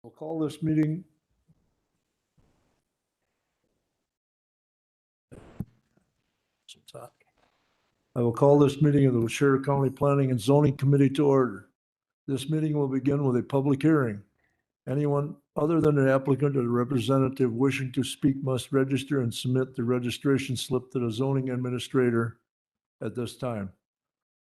We'll call this meeting. I will call this meeting of the Waushara County Planning and Zoning Committee to order. This meeting will begin with a public hearing. Anyone other than an applicant or the representative wishing to speak must register and submit the registration slip to the zoning administrator at this time.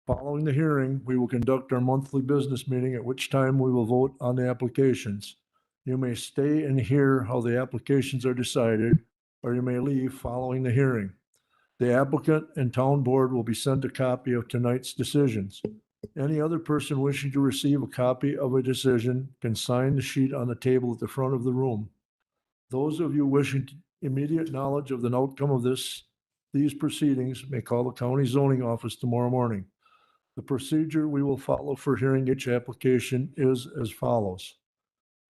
Following the hearing, we will conduct our monthly business meeting, at which time we will vote on the applications. You may stay and hear how the applications are decided, or you may leave following the hearing. The applicant and town board will be sent a copy of tonight's decisions. Any other person wishing to receive a copy of a decision can sign the sheet on the table at the front of the room. Those of you wishing immediate knowledge of the outcome of these proceedings may call the county zoning office tomorrow morning. The procedure we will follow for hearing each application is as follows.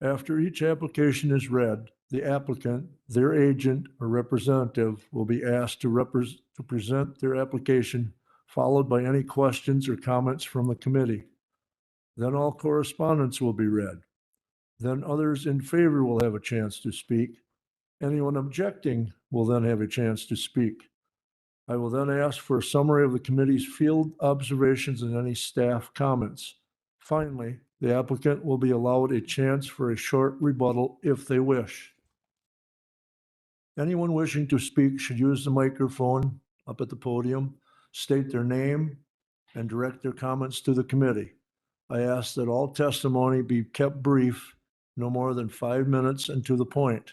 After each application is read, the applicant, their agent, or representative will be asked to present their application, followed by any questions or comments from the committee. Then all correspondence will be read. Then others in favor will have a chance to speak. Anyone objecting will then have a chance to speak. I will then ask for a summary of the committee's field observations and any staff comments. Finally, the applicant will be allowed a chance for a short rebuttal if they wish. Anyone wishing to speak should use the microphone up at the podium, state their name, and direct their comments to the committee. I ask that all testimony be kept brief, no more than 5 minutes and to the point.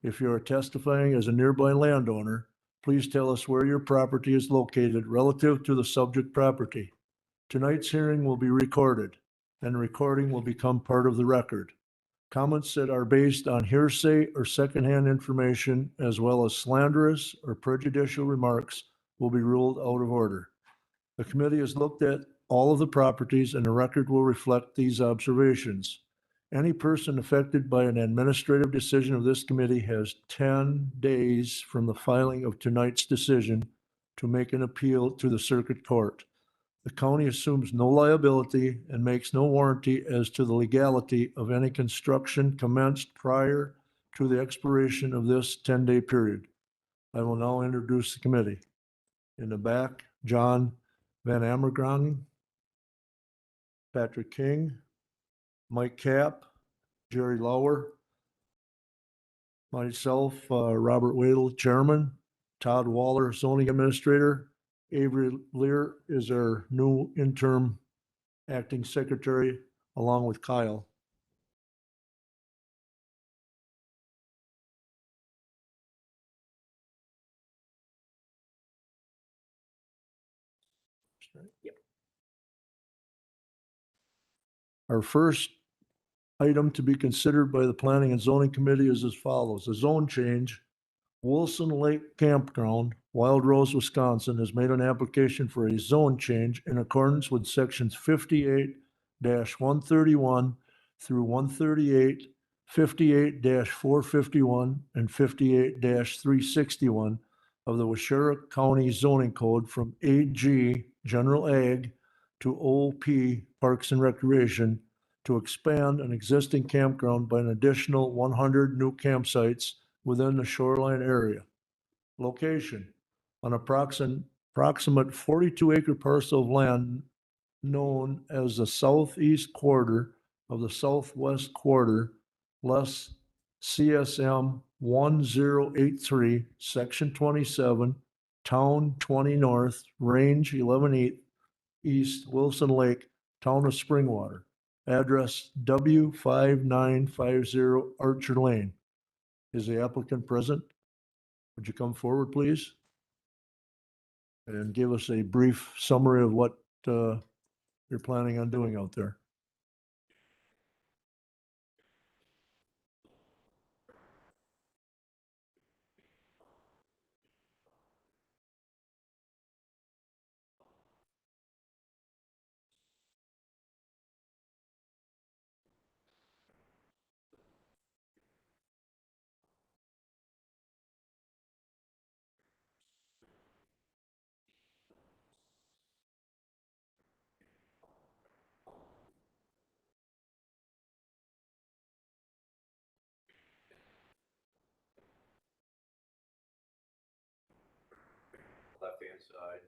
If you are testifying as a nearby landowner, please tell us where your property is located relative to the subject property. Tonight's hearing will be recorded, and the recording will become part of the record. Comments that are based on hearsay or secondhand information, as well as slanderous or prejudicial remarks, will be ruled out of order. The committee has looked at all of the properties, and the record will reflect these observations. Any person affected by an administrative decision of this committee has 10 days from the filing of tonight's decision to make an appeal to the circuit court. The county assumes no liability and makes no warranty as to the legality of any construction commenced prior to the expiration of this 10-day period. I will now introduce the committee. In the back, John Van Amergrongen, Patrick King, Mike Kapp, Jerry Lauer, myself, Robert Wadle, Chairman, Todd Waller, Zoning Administrator, Avery Lear is our new interim acting secretary, along with Kyle. Yep. Our first item to be considered by the Planning and Zoning Committee is as follows. A zone change. Wilson Lake Campground, Wild Rose, Wisconsin, has made an application for a zone change in accordance with sections 58-131 through 138, 58-451, and 58-361 of the Waushara County Zoning Code from AG General Ag to OP Parks and Recreation to expand an existing campground by an additional 100 new campsites within the shoreline area. Location: an approximate 42-acre parcel of land known as the southeast quarter of the southwest quarter, less CSM 1083, section 27, town 20 north, range 11 east, Wilson Lake, town of Springwater. Address W5950 Archer Lane. Is the applicant present? Would you come forward, please? And give us a brief summary of what you're planning on doing out there. side.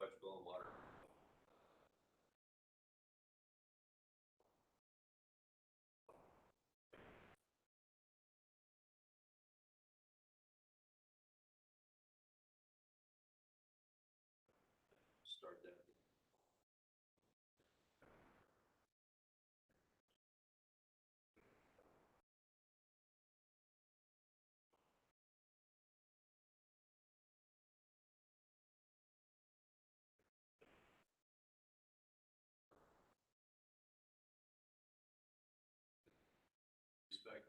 Electrical and water. Start that. Respect.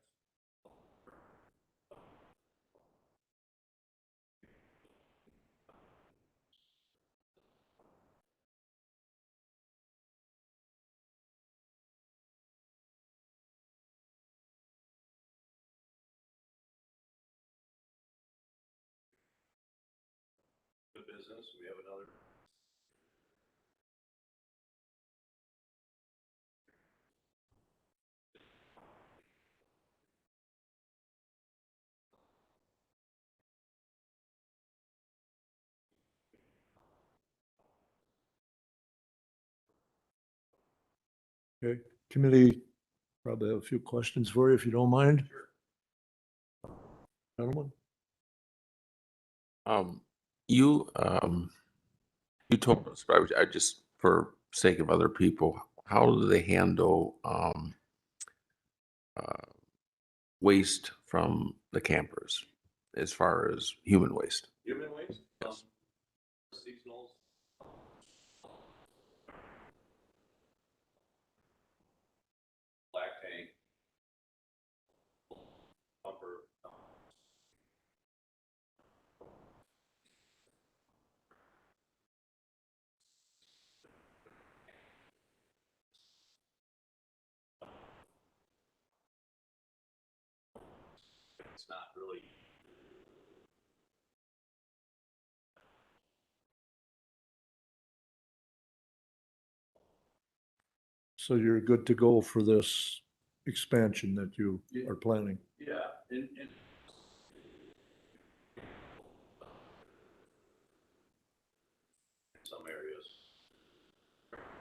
The business, we have another. Okay, committee, probably have a few questions for you if you don't mind. Gentlemen, Um, you, you told us, but I just, for sake of other people, how do they handle, uh, waste from the campers as far as human waste? Human waste? Yes. Seasonals. Black tank. Bumper. It's not really. so you're good to go for this expansion that you Yeah. are planning? Yeah, and some areas.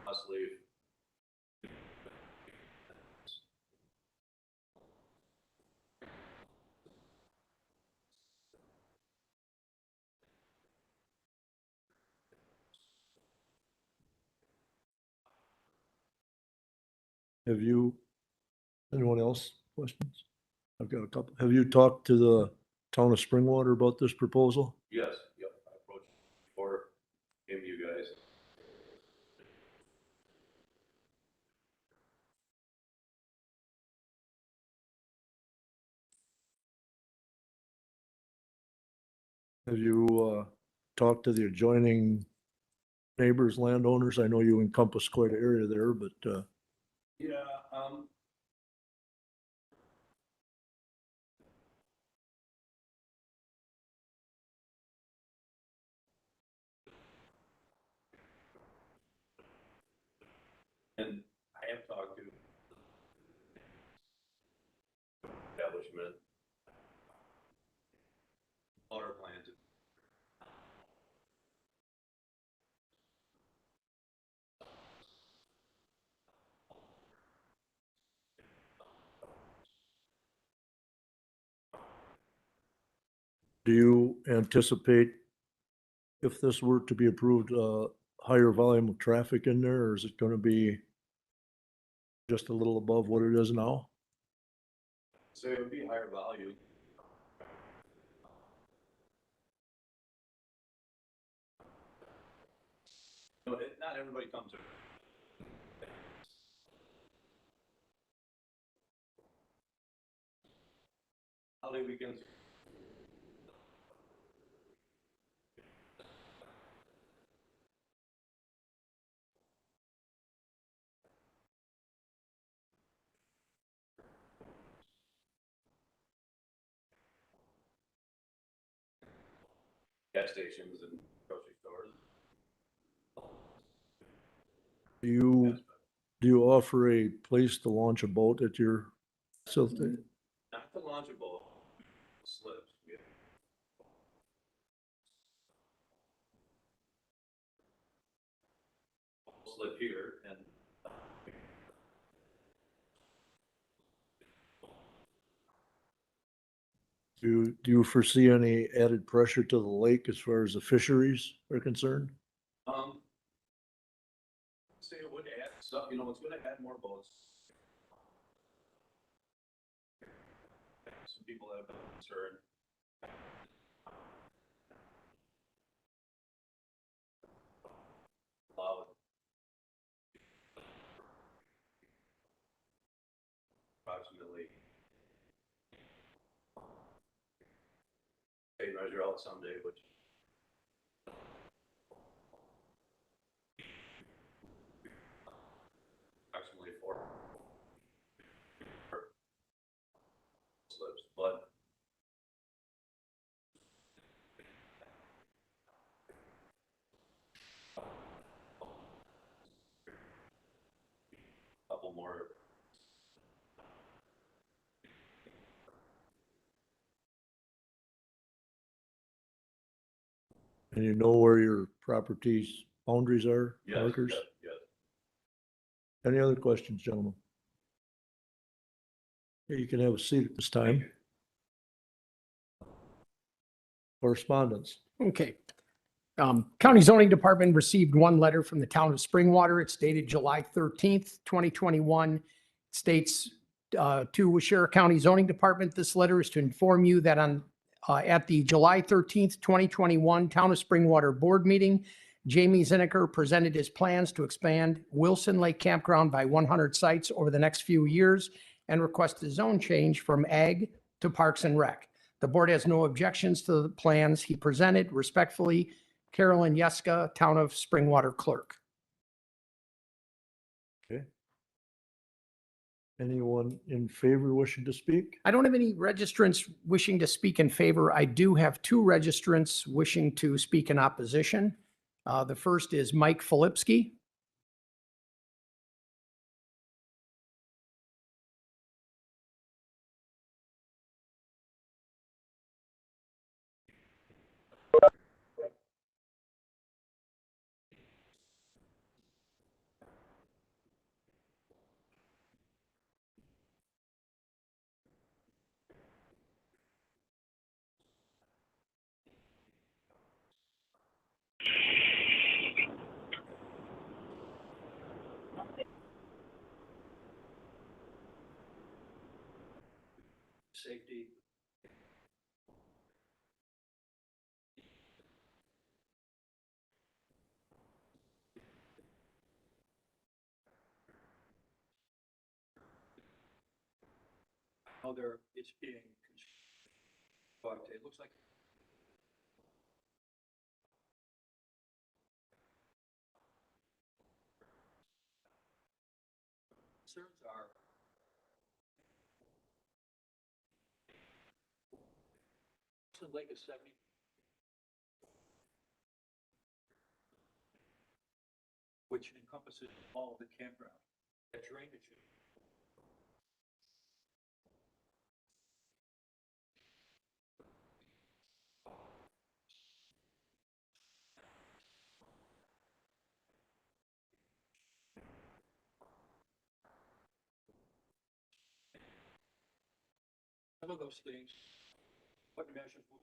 Must leave. Have you, anyone else questions? I've got a couple. Have you talked to the town of Springwater about this proposal? Yes, yep, I approached before him, you guys. Have you talked to the adjoining neighbors, landowners? I know you encompass quite an area there, but Yeah, and I have talked to establishment. Water plants. do you anticipate if this were to be approved, higher volume of traffic in there, or is it gonna be just a little above what it is now? So it would be higher value. No, not everybody comes to. Holiday weekends. Gas stations and Do you offer a place to launch a boat at your facility? Not the launchable slips. We have a slip here and Do you foresee any added pressure to the lake as far as the fisheries are concerned? say it would add stuff, you know, it's gonna add more boats. Some people have been concerned. Allow approximately. They measure out someday, which. Approximately 4 slips, but. Couple more. And you know where your property's boundaries are, Yes, markers? yes, yes. Any other questions, gentlemen? Yeah, you can have a seat at this time. Correspondence. Okay. County Zoning Department received one letter from the town of Springwater. It's dated July 13th, 2021. It states to Waushara County Zoning Department, this letter is to inform you that at the July 13th, 2021 Town of Springwater Board meeting, Jamie Zineker presented his plans to expand Wilson Lake Campground by 100 sites over the next few years and requested a zone change from ag to parks and rec. The board has no objections to the plans he presented. Respectfully, Carolyn Yeska, Town of Springwater Clerk. Okay. Anyone in favor wishing to speak? I don't have any registrants wishing to speak in favor. I do have two registrants wishing to speak in opposition. The first is Mike Filipski. Safety. How it's being, but it looks like. Concerns are. Lake is 70. Which encompasses all of the campground. That drainage. Some of those things, what measures will.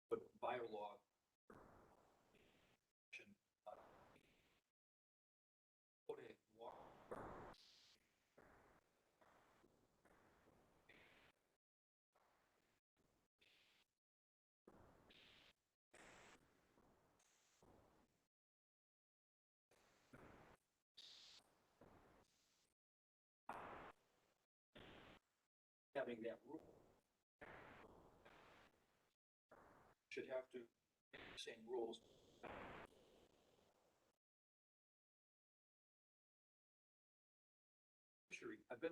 But by law. having that rule. Should have to, same rules. Sure, I've been.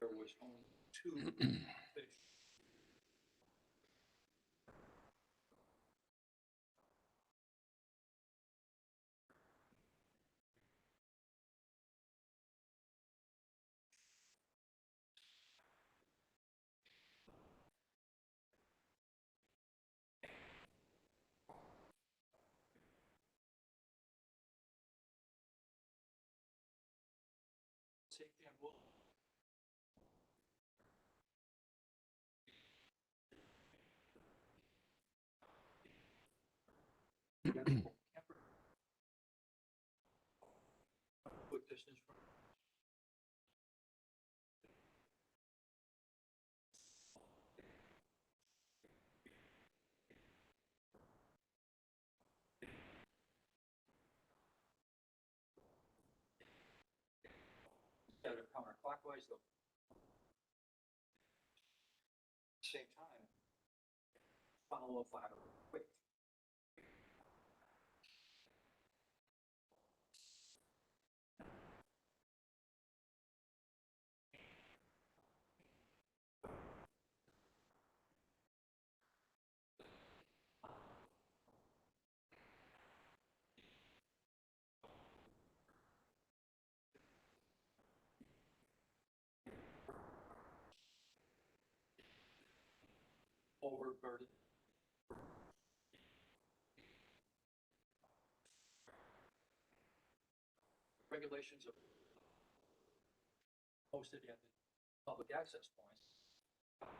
There was only two fish. Safety and will. Put distance from. Instead of counterclockwise though. Same time. Follow a fire quick. Overburden. Regulations are posted at the public access points.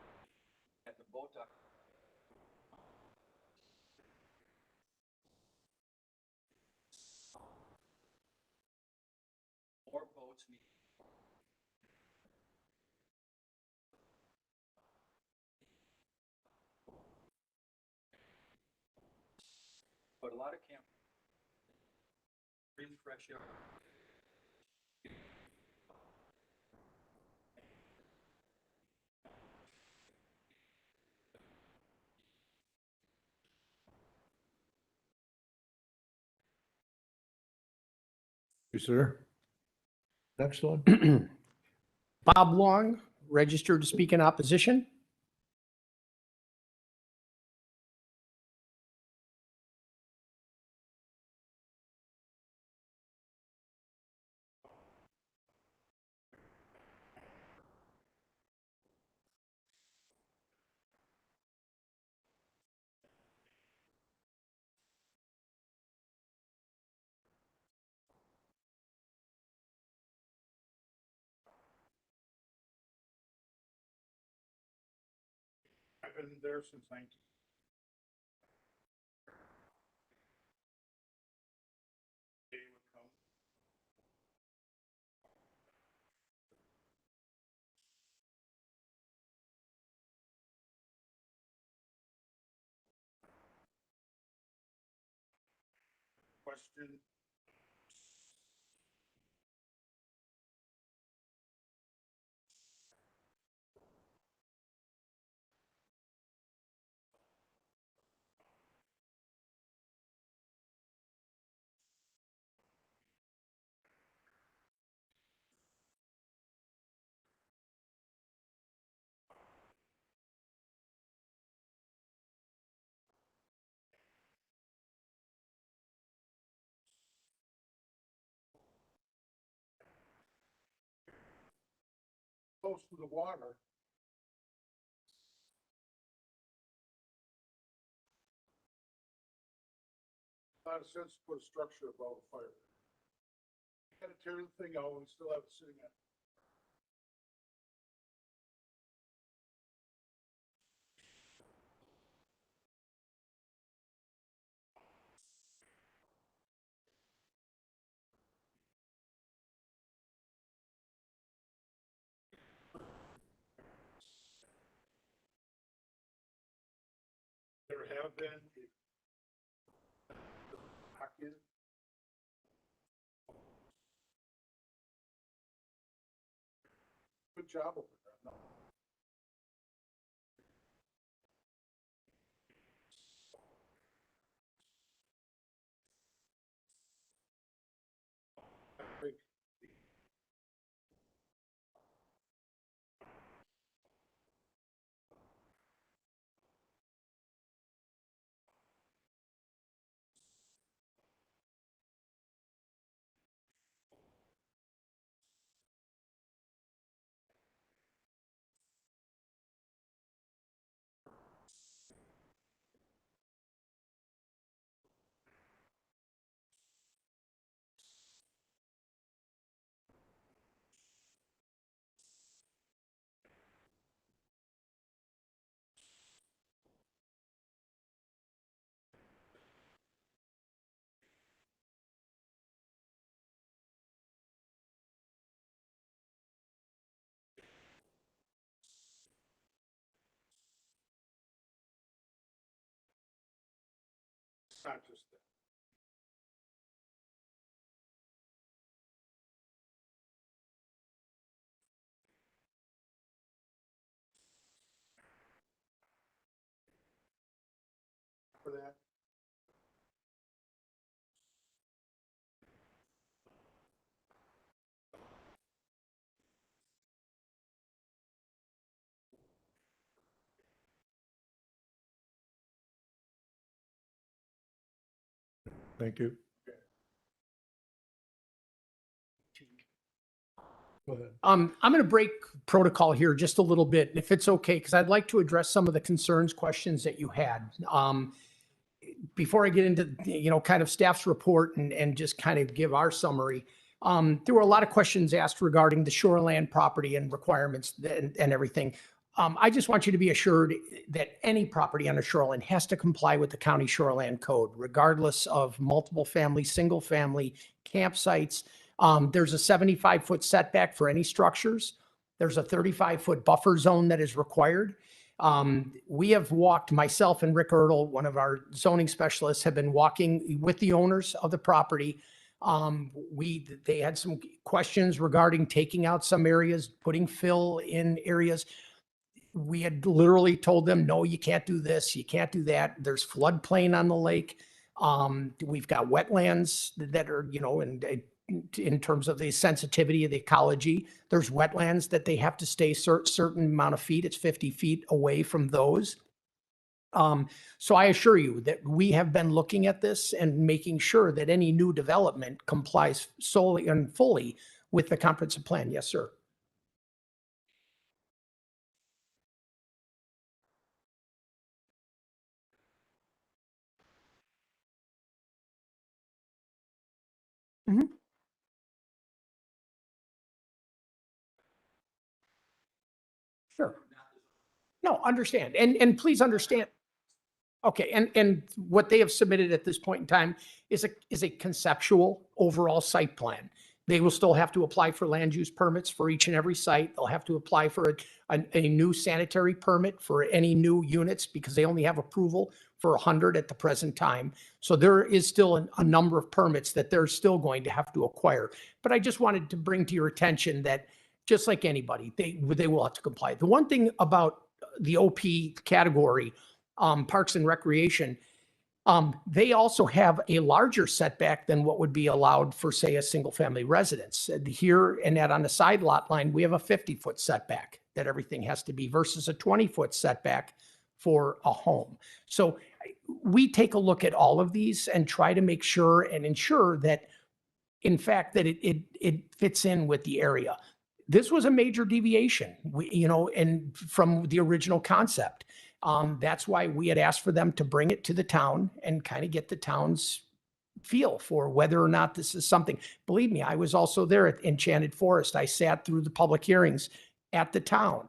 At the boat dock. More boats need. But a lot of camp. Really fresh air. You, sir. Next one. Bob Long, registered to speak in opposition. I've been there since 19. Day would come. Question. Close to the water. Not a sense to put a structure above a fire. Had to tear the thing out and still have it sitting at have been. Good job over there. I think it's not just that. For that. Thank you. Go ahead. I'm going to break protocol here just a little bit, if it's okay, because I'd like to address some of the concerns, questions that you had. Before I get into, kind of staff's report and just kind of give our summary, there were a lot of questions asked regarding the shoreland property and requirements and everything. I just want you to be assured that any property on a shoreline has to comply with the county shoreland code, regardless of multiple family, single family, campsites. There's a 75-foot setback for any structures. There's a 35-foot buffer zone that is required. We have walked, myself and Rick Ertl, one of our zoning specialists, have been walking with the owners of the property. They had some questions regarding taking out some areas, putting fill in areas. We had literally told them, no, you can't do this, you can't do that. There's floodplain on the lake. We've got wetlands that are, in terms of the sensitivity of the ecology, there's wetlands that they have to stay certain amount of feet. It's 50 feet away from those. So I assure you that we have been looking at this and making sure that any new development complies solely and fully with the comprehensive plan. Yes, sir. Mhm. Sure. No, understand. And please understand. Okay, and what they have submitted at this point in time is a conceptual overall site plan. They will still have to apply for land use permits for each and every site. They'll have to apply for a new sanitary permit for any new units because they only have approval for 100 at the present time. So there is still a number of permits that they're still going to have to acquire. But I just wanted to bring to your attention that just like anybody, they will have to comply. The one thing about the OP category, Parks and Recreation, they also have a larger setback than what would be allowed for, say, a single family residence. Here and on the side lot line, we have a 50-foot setback that everything has to be versus a 20-foot setback for a home. So we take a look at all of these and try to make sure and ensure that, in fact, that it fits in with the area. This was a major deviation, and from the original concept. That's why we had asked for them to bring it to the town and kind of get the town's feel for whether or not this is something. Believe me, I was also there at Enchanted Forest. I sat through the public hearings at the town.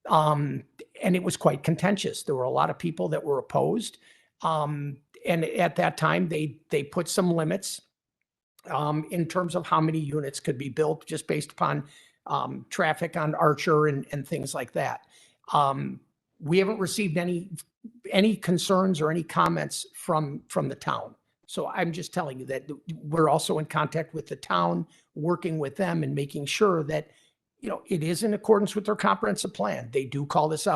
And it was quite contentious. There were a lot of people that were opposed. And at that time, they put some limits in terms of how many units could be built just based upon traffic on Archer and things like that. We haven't received any concerns or any comments from the town. So I'm just telling you that we're also in contact with the town, working with them and making sure that, you know, it is in accordance with their comprehensive plan. They do call this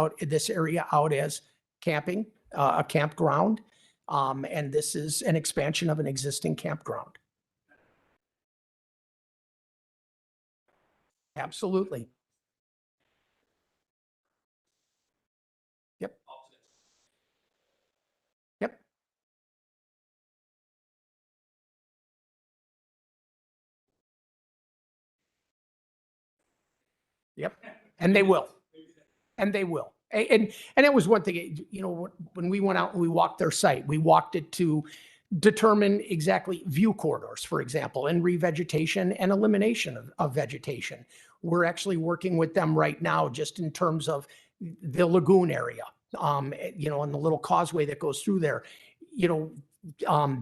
area out as camping, a campground. And this is an expansion of an existing campground. Absolutely. Yep. Yep. Yep. And they will. And they will. And that was one thing, you know, when we went out and we walked their site, we walked it to determine exactly view corridors, for example, and revegetation and elimination of vegetation. We're actually working with them right now, just in terms of the lagoon area, you know, and the little causeway that goes through there. You know,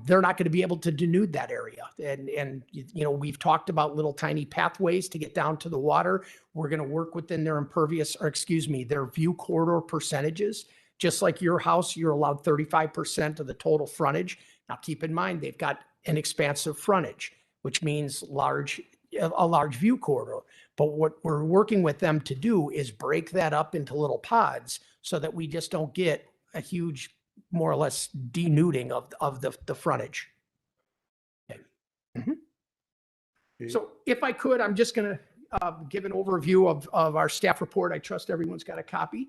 they're not going to be able to denude that area. And, you know, we've talked about little tiny pathways to get down to the water. We're going to work within their their view corridor percentages. Just like your house, you're allowed 35% of the total frontage. Now, keep in mind, they've got an expansive frontage, which means a large view corridor. But what we're working with them to do is break that up into little pods so that we just don't get a huge, more or less denuding of the frontage. Okay. Okay. So if I could, I'm just going to give an overview of our staff report. I trust everyone's got a copy.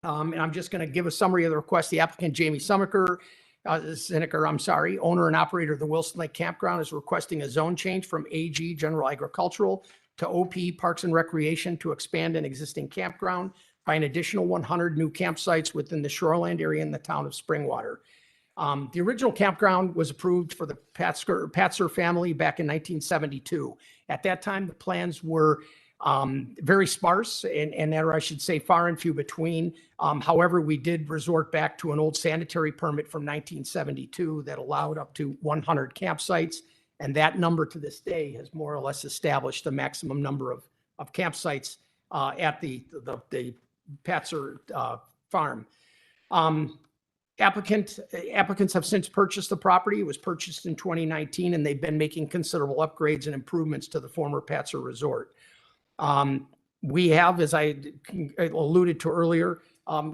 And I'm just going to give a summary of the request. The applicant, Jamie Siniker, owner and operator of the Wilson Lake Campground, is requesting a zone change from AG General Agricultural to OP Parks and Recreation to expand an existing campground by an additional 100 new campsites within the shoreland area in the town of Springwater. The original campground was approved for the Patzer family back in 1972. At that time, the plans were very sparse or I should say far and few between. However, we did resort back to an old sanitary permit from 1972 that allowed up to 100 campsites. And that number to this day has more or less established the maximum number of campsites at the Patzer farm. Applicants have since purchased the property. It was purchased in 2019, and they've been making considerable upgrades and improvements to the former Patzer Resort. We have, as I alluded to earlier,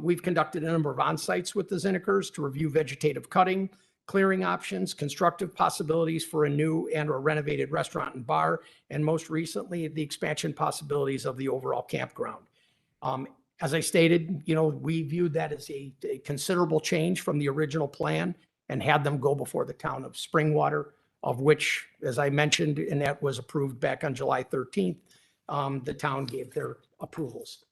we've conducted a number of on-sites with the Zinnekers to review vegetative cutting, clearing options, constructive possibilities for a new and or renovated restaurant and bar, and most recently, the expansion possibilities of the overall campground. As I stated, you know, we viewed that as a considerable change from the original plan and had them go before the town of Springwater, of which, as I mentioned, and that was approved back on July 13th, the town gave their approvals.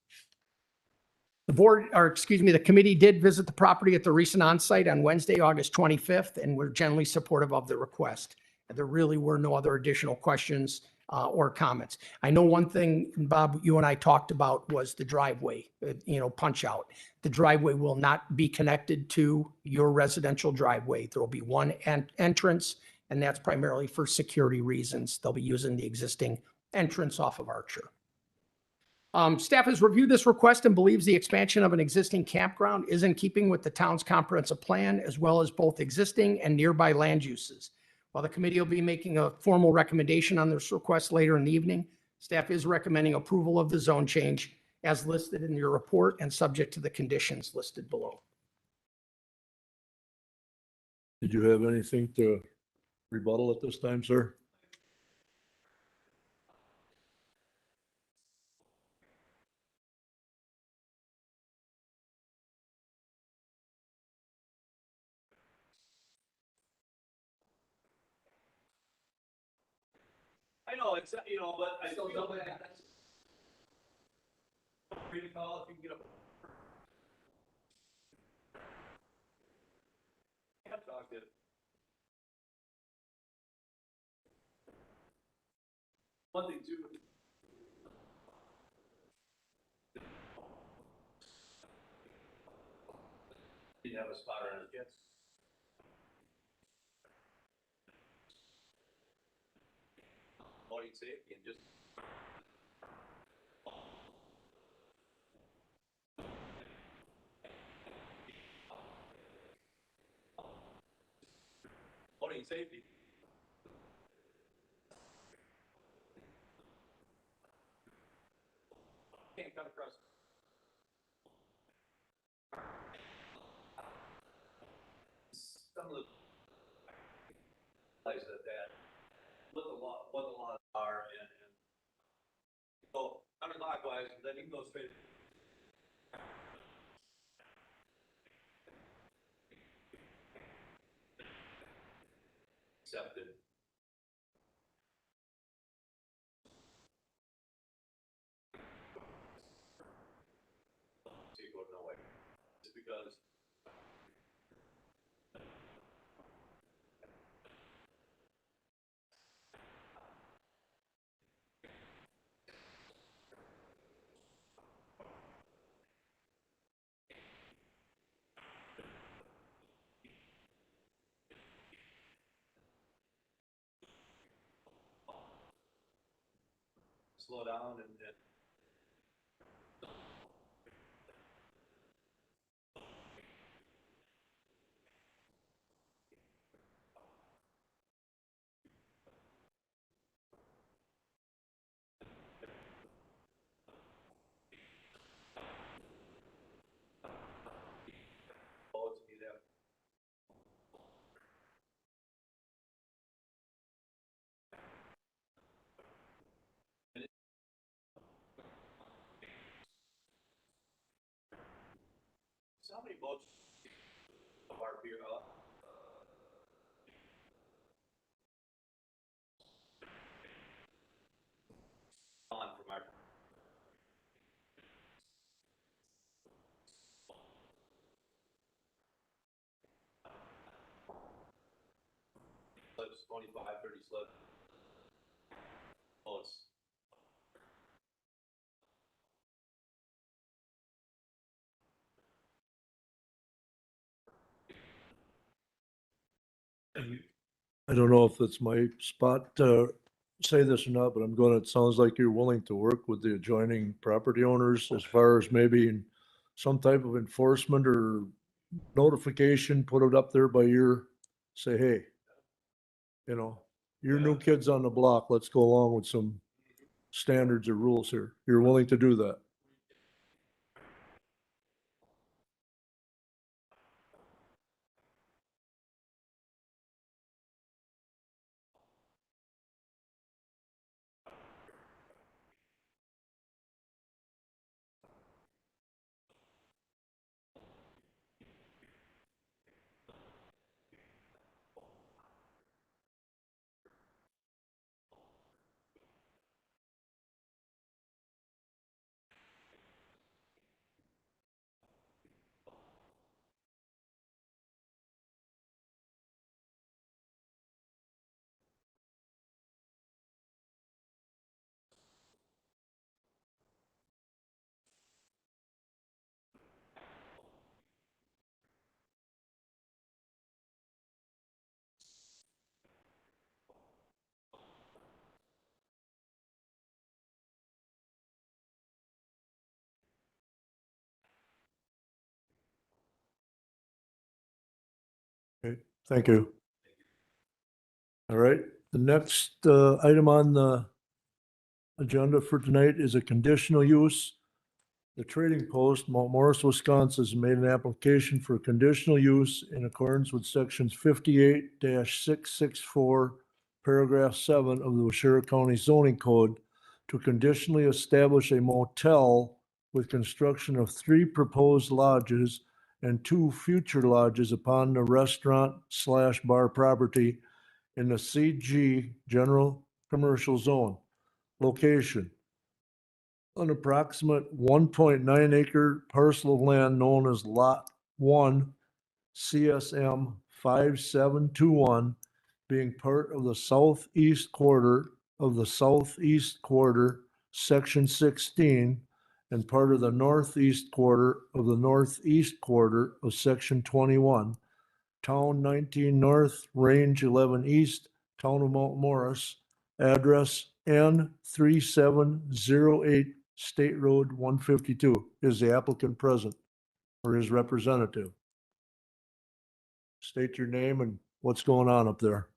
The committee did visit the property at the recent onsite on Wednesday, August 25th, and were generally supportive of the request. There really were no other additional questions or comments. I know one thing, Bob, you and I talked about was the driveway, punch out. The driveway will not be connected to your residential driveway. There will be one entrance, and that's primarily for security reasons. They'll be using the existing entrance off of Archer. Staff has reviewed this request and believes the expansion of an existing campground is in keeping with the town's comprehensive plan, as well as both existing and nearby land uses. While the committee will be making a formal recommendation on this request later in the evening, staff is recommending approval of the zone change as listed in your report and subject to the conditions listed below. Did you have anything to rebuttal at this time, sir? I know, it's, but I still know that. Free to call if you can get a. Talk to. One thing too. Didn't have a spotter on it yet. Body safety and just. building safety. Can't cut across. Some of the places that what the laws are and go counterclockwise, and then you can go straight. Accepted. So you go no way. It's because slow down and bullets need that. So how many boats are here? On from our. Slips 25, 30 slips. Bullets. I don't know if it's my spot to say this or not, but I'm going, it sounds like you're willing to work with the adjoining property owners as far as maybe some type of enforcement or notification, put it up there by your, say, hey, you know, you're new kids on the block, let's go along with some standards or rules here. You're willing to do that? Okay, thank you. All right, the next item on the agenda for tonight is a conditional use. The Trading Post, Mount Morris, Wisconsin, has made an application for conditional use in accordance with sections 58-664, paragraph 7 of the Waushara County zoning code to conditionally establish a motel with construction of 3 proposed lodges and 2 future lodges upon the restaurant/bar property in the CG General Commercial Zone. Location: an approximate 1.9 acre parcel of land known as Lot 1, CSM 5721, being part of the southeast quarter of the Southeast Quarter, Section 16, and part of the northeast quarter of the Northeast Quarter of Section 21, Town 19 North, Range 11 East, Town of Mount Morris, address N3708, State Road 152. Is the applicant present or his representative? State your name and what's going on up there.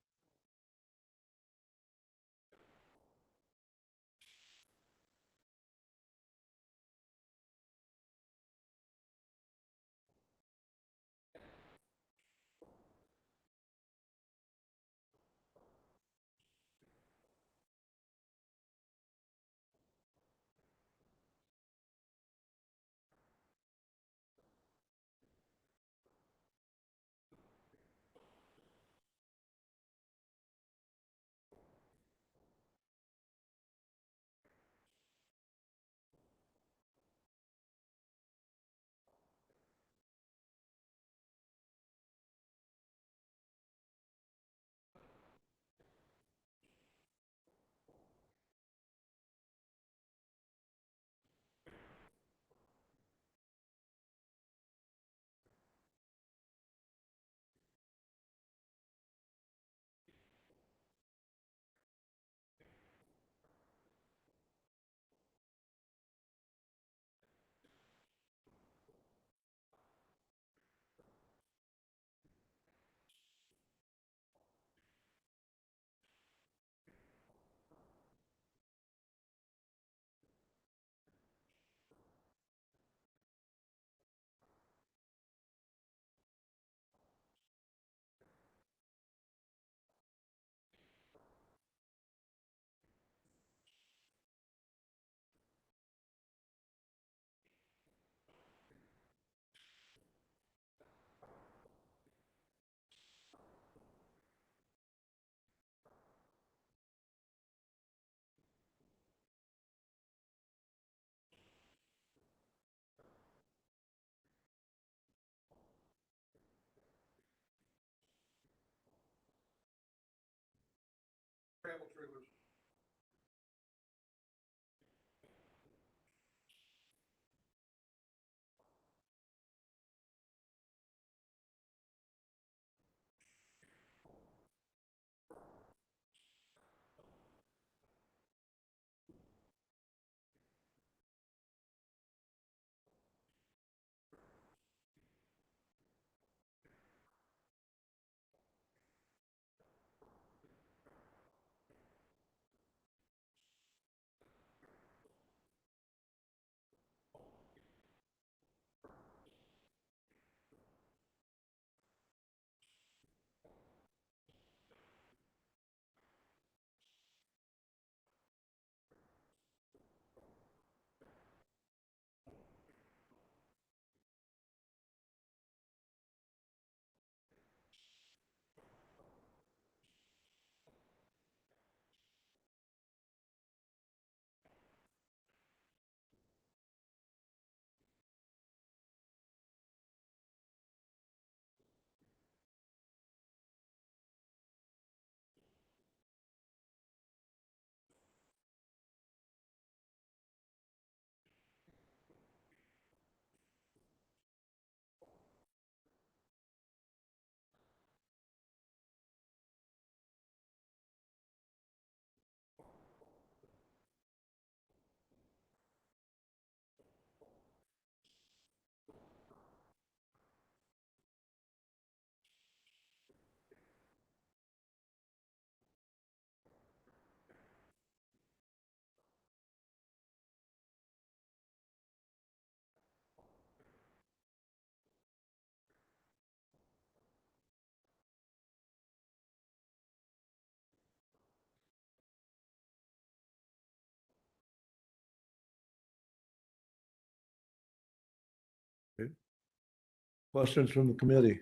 Questions from the committee?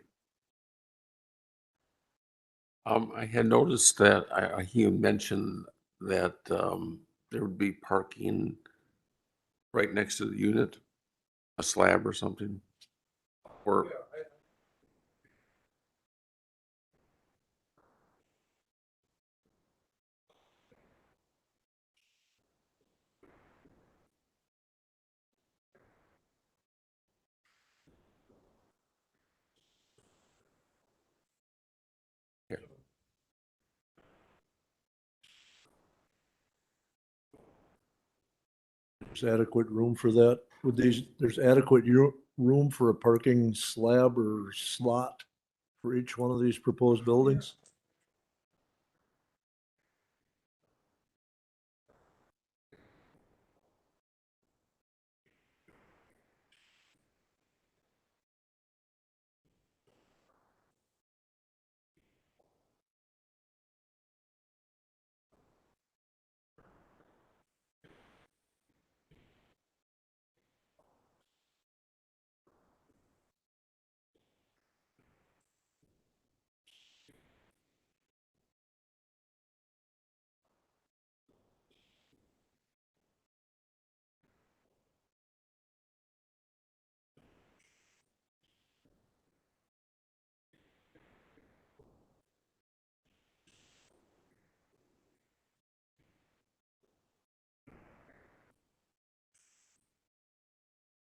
I had noticed that he mentioned that there would be parking right next to the unit, a slab or something. Or There's adequate room for that with these, there's adequate room for a parking slab or slot for each one of these proposed buildings?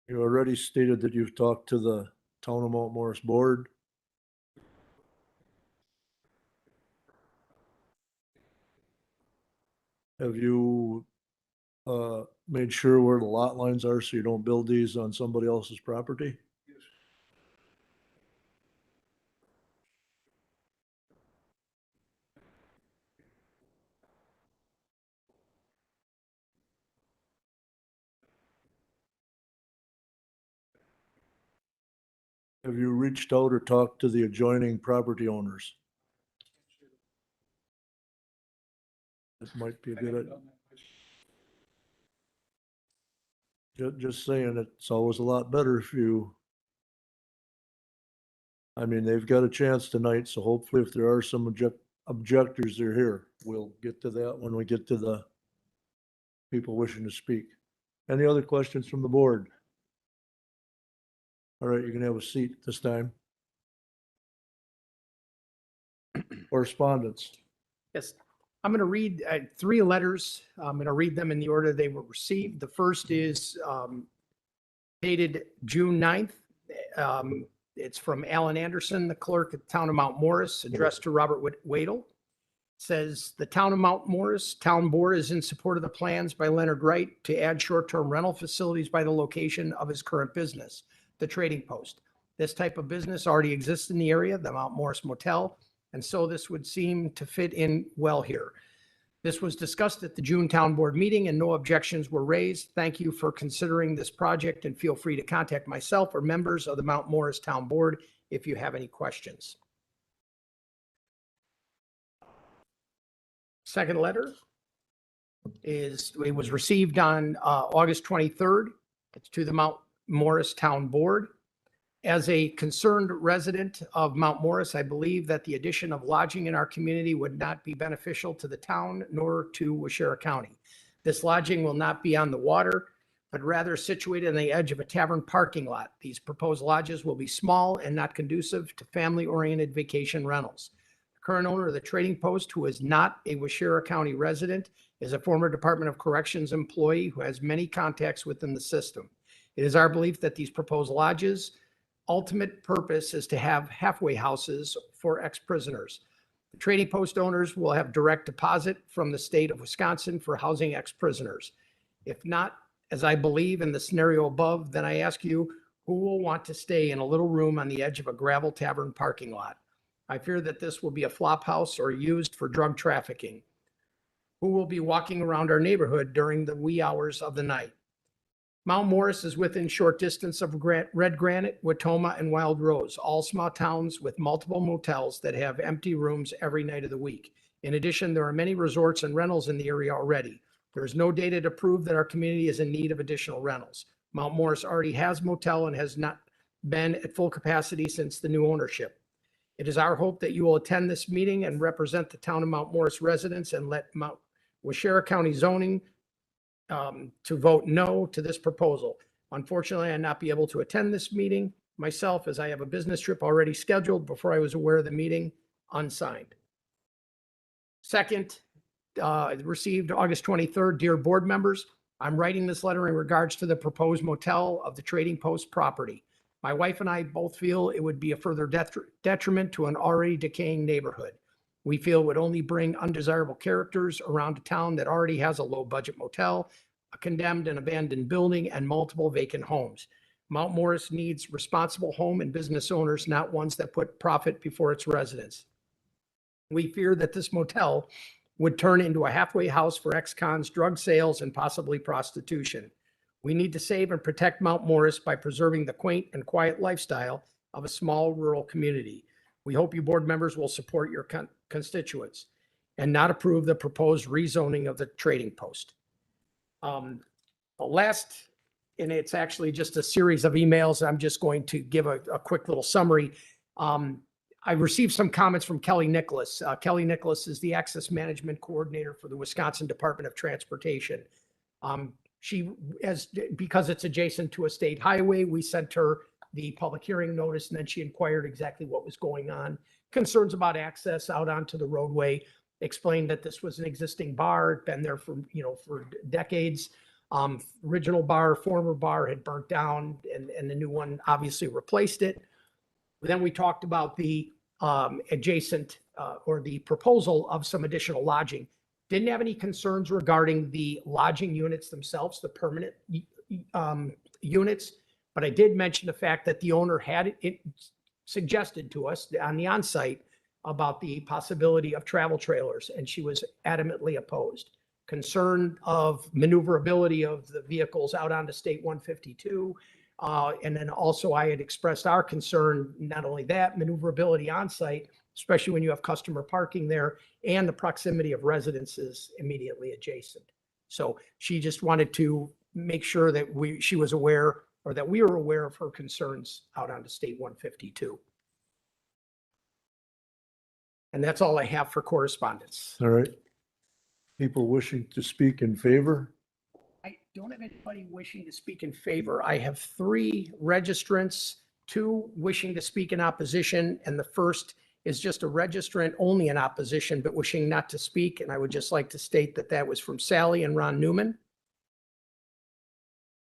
You already stated that you've talked to the Town of Mount Morris Board. Have you made sure where the lot lines are so you don't build these on somebody else's property? Have you reached out or talked to the adjoining property owners? This might be a good idea. Just saying, it's always a lot better if you, I mean, they've got a chance tonight, so hopefully if there are some objectors, they're here. We'll get to that when we get to the people wishing to speak. Any other questions from the board? All right, you can have a seat this time. Correspondence. Yes, I'm going to read three letters. I'm going to read them in the order they were received. The first is dated June 9th. It's from Alan Anderson, the clerk at the Town of Mount Morris, addressed to Robert Wadle. Says, the Town of Mount Morris Town Board is in support of the plans by Leonard Wright to add short-term rental facilities by the location of his current business, the Trading Post. This type of business already exists in the area, the Mount Morris Motel, and so this would seem to fit in well here. This was discussed at the June Town Board meeting and no objections were raised. Thank you for considering this project and feel free to contact myself or members of the Mount Morris Town Board if you have any questions. Second letter it was received on August 23rd. It's to the Mount Morris Town Board. As a concerned resident of Mount Morris, I believe that the addition of lodging in our community would not be beneficial to the town nor to Waushara County. This lodging will not be on the water, but rather situated on the edge of a tavern parking lot. These proposed lodges will be small and not conducive to family-oriented vacation rentals. The current owner of the Trading Post, who is not a Waushara County resident, is a former Department of Corrections employee who has many contacts within the system. It is our belief that these proposed lodges' ultimate purpose is to have halfway houses for ex-prisoners. The Trading Post owners will have direct deposit from the state of Wisconsin for housing ex-prisoners. If not, as I believe in the scenario above, then I ask you, who will want to stay in a little room on the edge of a gravel tavern parking lot? I fear that this will be a flop house or used for drug trafficking. Who will be walking around our neighborhood during the wee hours of the night? Mount Morris is within short distance of Red Granite, Watoma, and Wild Rose, all small towns with multiple motels that have empty rooms every night of the week. In addition, there are many resorts and rentals in the area already. There is no data to prove that our community is in need of additional rentals. Mount Morris already has motel and has not been at full capacity since the new ownership. It is our hope that you will attend this meeting and represent the town of Mount Morris residents and let Waushara County zoning to vote no to this proposal. Unfortunately, I'll not be able to attend this meeting myself as I have a business trip already scheduled before I was aware of the meeting, unsigned. Second, received August 23rd, dear board members, I'm writing this letter in regards to the proposed motel of the Trading Post property. My wife and I both feel it would be a further detriment to an already decaying neighborhood. We feel it would only bring undesirable characters around a town that already has a low-budget motel, a condemned and abandoned building, and multiple vacant homes. Mount Morris needs responsible home and business owners, not ones that put profit before its residents. We fear that this motel would turn into a halfway house for ex-cons, drug sales, and possibly prostitution. We need to save and protect Mount Morris by preserving the quaint and quiet lifestyle of a small rural community. We hope you board members will support your constituents and not approve the proposed rezoning of the Trading Post. The last, and it's actually just a series of emails. I'm just going to give a quick little summary. I received some comments from Kelly Nicholas. Kelly Nicholas is the Access Management Coordinator for the Wisconsin Department of Transportation. Because it's adjacent to a state highway, we sent her the public hearing notice, and then she inquired exactly what was going on. Concerns about access out onto the roadway, explained that this was an existing bar, been there for decades. Original bar, former bar had burnt down, and the new one obviously replaced it. Then we talked about the adjacent or the proposal of some additional lodging. Didn't have any concerns regarding the lodging units themselves, the permanent units, but I did mention the fact that the owner had it suggested to us on the onsite about the possibility of travel trailers, and she was adamantly opposed. Concern of maneuverability of the vehicles out onto State 152. And then also I had expressed our concern, not only that, maneuverability on site, especially when you have customer parking there, and the proximity of residences immediately adjacent. So she just wanted to make sure that she was aware, or that we were aware of her concerns out onto State 152. And that's all I have for correspondence. All right. People wishing to speak in favor? I don't have anybody wishing to speak in favor. I have 3 registrants, 2 wishing to speak in opposition, and the first is just a registrant only in opposition, but wishing not to speak. And I would just like to state that that was from Sally and Ron Newman.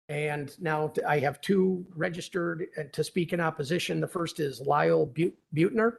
And now I have 2 registered to speak in opposition. The first is Lyle Butner.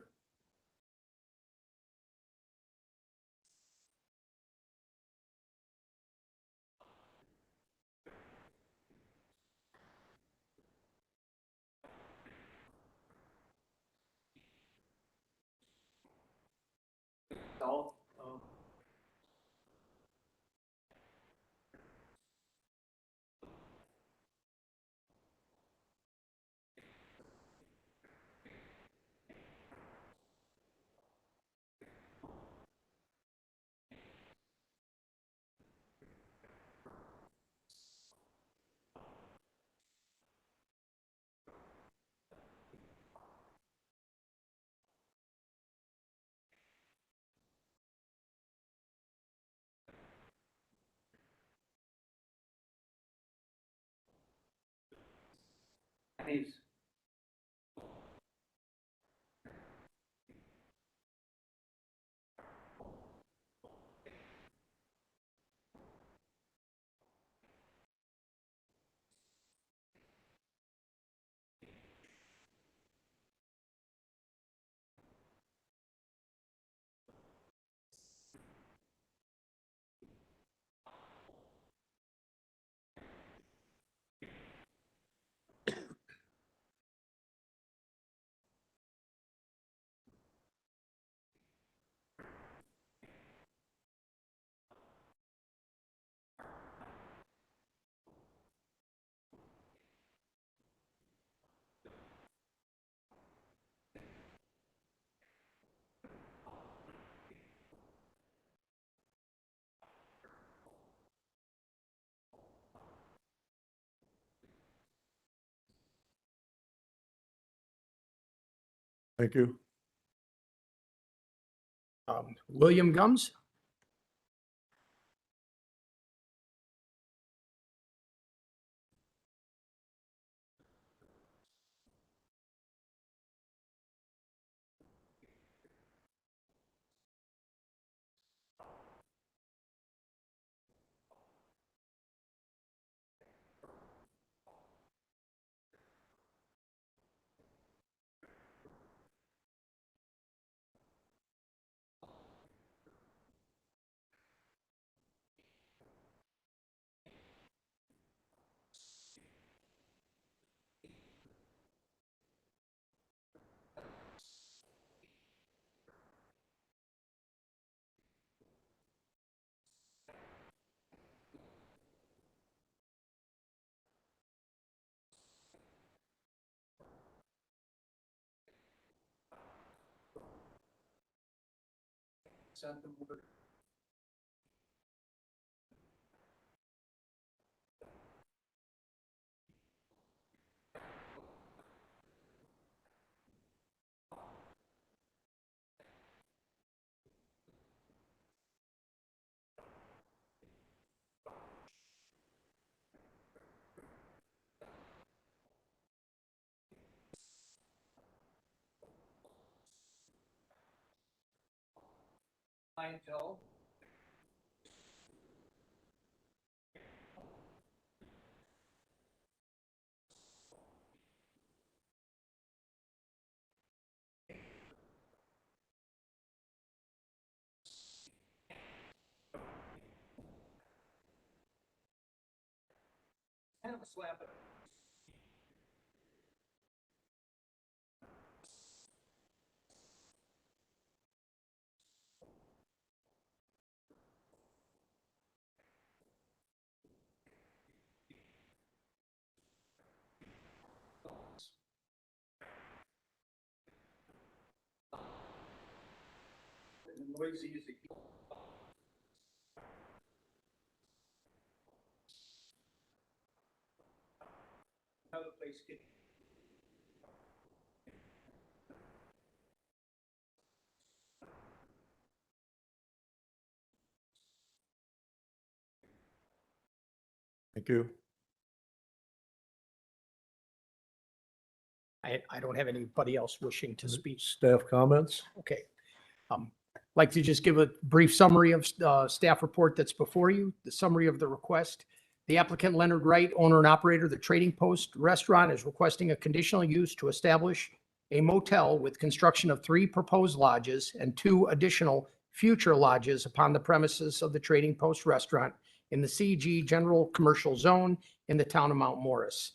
Thank you. William Gums. Joe. Kind of a slap it. Noisy as it gets. Another place get. Thank you. I don't have anybody else wishing to speak. Staff comments? Okay. Like to just give a brief summary of staff report that's before you, the summary of the request. The applicant Leonard Wright, owner and operator of the Trading Post Restaurant, is requesting a conditional use to establish a motel with construction of 3 proposed lodges and 2 additional future lodges upon the premises of the Trading Post Restaurant in the CG General Commercial Zone in the town of Mount Morris.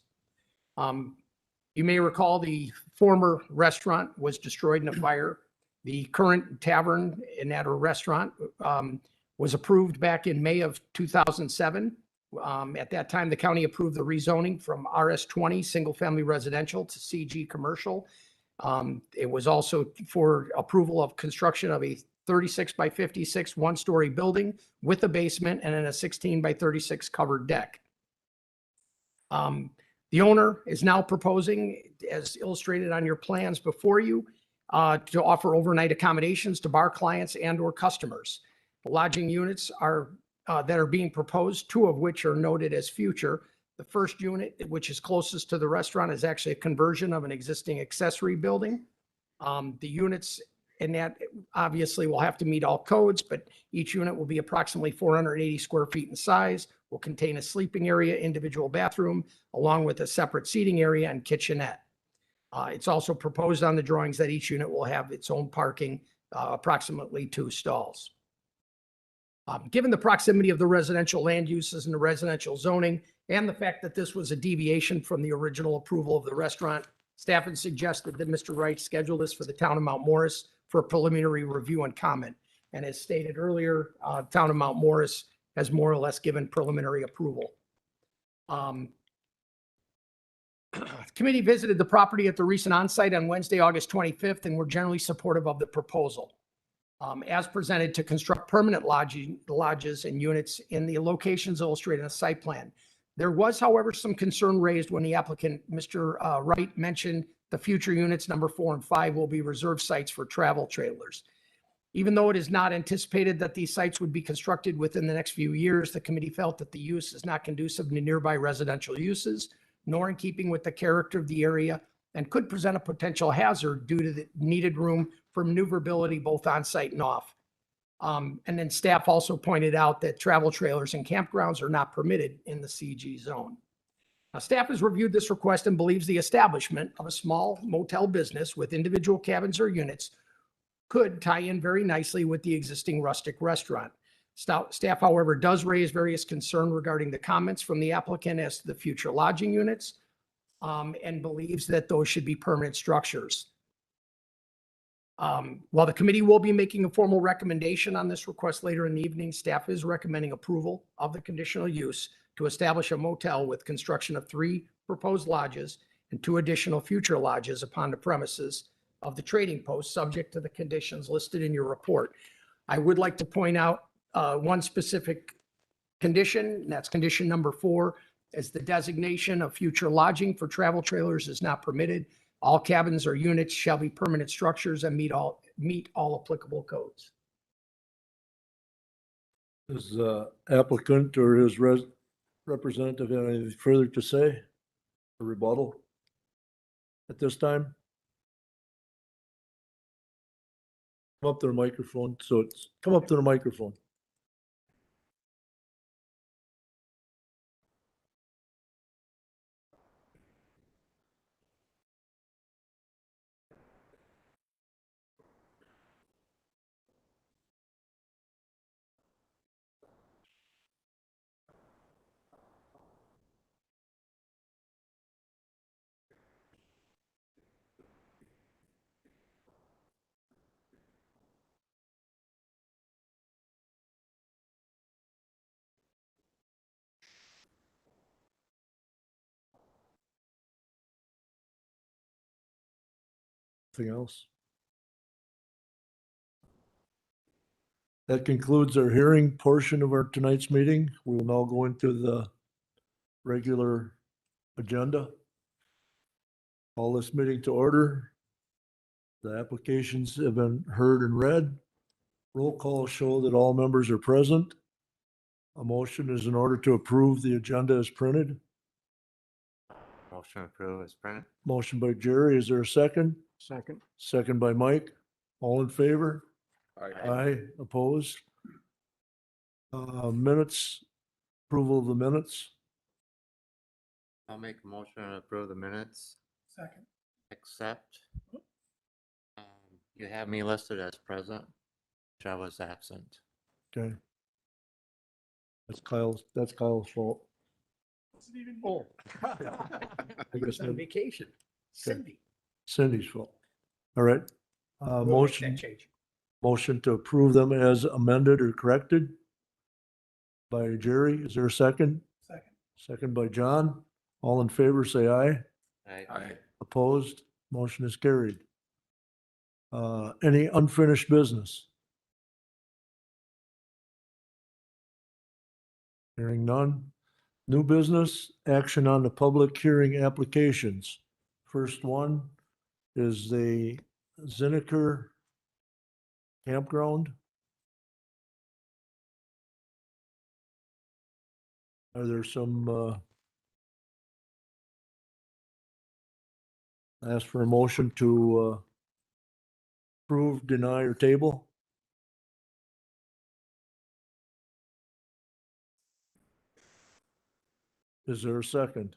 You may recall the former restaurant was destroyed in a fire. The current tavern in that restaurant was approved back in May of 2007. At that time, the county approved the rezoning from RS20 single family residential to CG commercial. It was also for approval of construction of a 36 by 56 one-story building with a basement and then a 16 by 36 covered deck. The owner is now proposing, as illustrated on your plans before you, to offer overnight accommodations to bar clients and or customers. The lodging units are that are being proposed, 2 of which are noted as future. The first unit, which is closest to the restaurant, is actually a conversion of an existing accessory building. The units in that obviously will have to meet all codes, but each unit will be approximately 480 square feet in size, will contain a sleeping area, individual bathroom, along with a separate seating area and kitchenette. It's also proposed on the drawings that each unit will have its own parking, approximately 2 stalls. Given the proximity of the residential land uses and the residential zoning, and the fact that this was a deviation from the original approval of the restaurant, staff has suggested that Mr. Wright schedule this for the town of Mount Morris for a preliminary review and comment. And as stated earlier, town of Mount Morris has more or less given preliminary approval. Committee visited the property at the recent onsite on Wednesday, August 25th, and were generally supportive of the proposal. As presented to construct permanent lodges and units in the locations illustrated in the site plan. There was, however, some concern raised when the applicant, Mr. Wright, mentioned The future units number 4 and 5 will be reserved sites for travel trailers. Even though it is not anticipated that these sites would be constructed within the next few years, the committee felt that the use is not conducive to nearby residential uses, nor in keeping with the character of the area, and could present a potential hazard due to the needed room for maneuverability both on site and off. And then staff also pointed out that travel trailers and campgrounds are not permitted in the CG zone. Now, staff has reviewed this request and believes the establishment of a small motel business with individual cabins or units could tie in very nicely with the existing rustic restaurant. Staff, however, does raise various concerns regarding the comments from the applicant as to the future lodging units, and believes that those should be permanent structures. While the committee will be making a formal recommendation on this request later in the evening, staff is recommending approval of the conditional use to establish a motel with construction of 3 proposed lodges and 2 additional future lodges upon the premises of the trading post, subject to the conditions listed in your report. I would like to point out one specific condition, and that's condition number 4, as the designation of future lodging for travel trailers is not permitted. All cabins or units shall be permanent structures and meet all applicable codes. Does applicant or his representative have anything further to say? A rebuttal at this time? Come up to the microphone. Come up to the microphone. Anything else? That concludes our hearing portion of our tonight's meeting. We will now go into the regular agenda. Call this meeting to order. The applications have been heard and read. Roll call show that all members are present. A motion is in order to approve the agenda as printed. Motion approved as printed. Motion by Jerry. Is there a second? Second. Second by Mike. All in favor? I Aye. Opposed? Minutes, approval of the minutes. I'll make a motion to approve the minutes, Second. except you have me listed as present, which I was absent. Okay. That's Kyle's fault. Oh. I guess On vacation. Cindy. Cindy's fault. All right. We'll make that Motion, change. motion to approve them as amended or corrected by Jerry. Is there a second? Second. Second by John. All in favor, say aye. I Opposed? Motion is carried. Any unfinished business? Hearing none. New business, action on the public hearing applications. First one is the Zinneker campground. Are there some, ask for a motion to approve, deny, or table? Is there a second?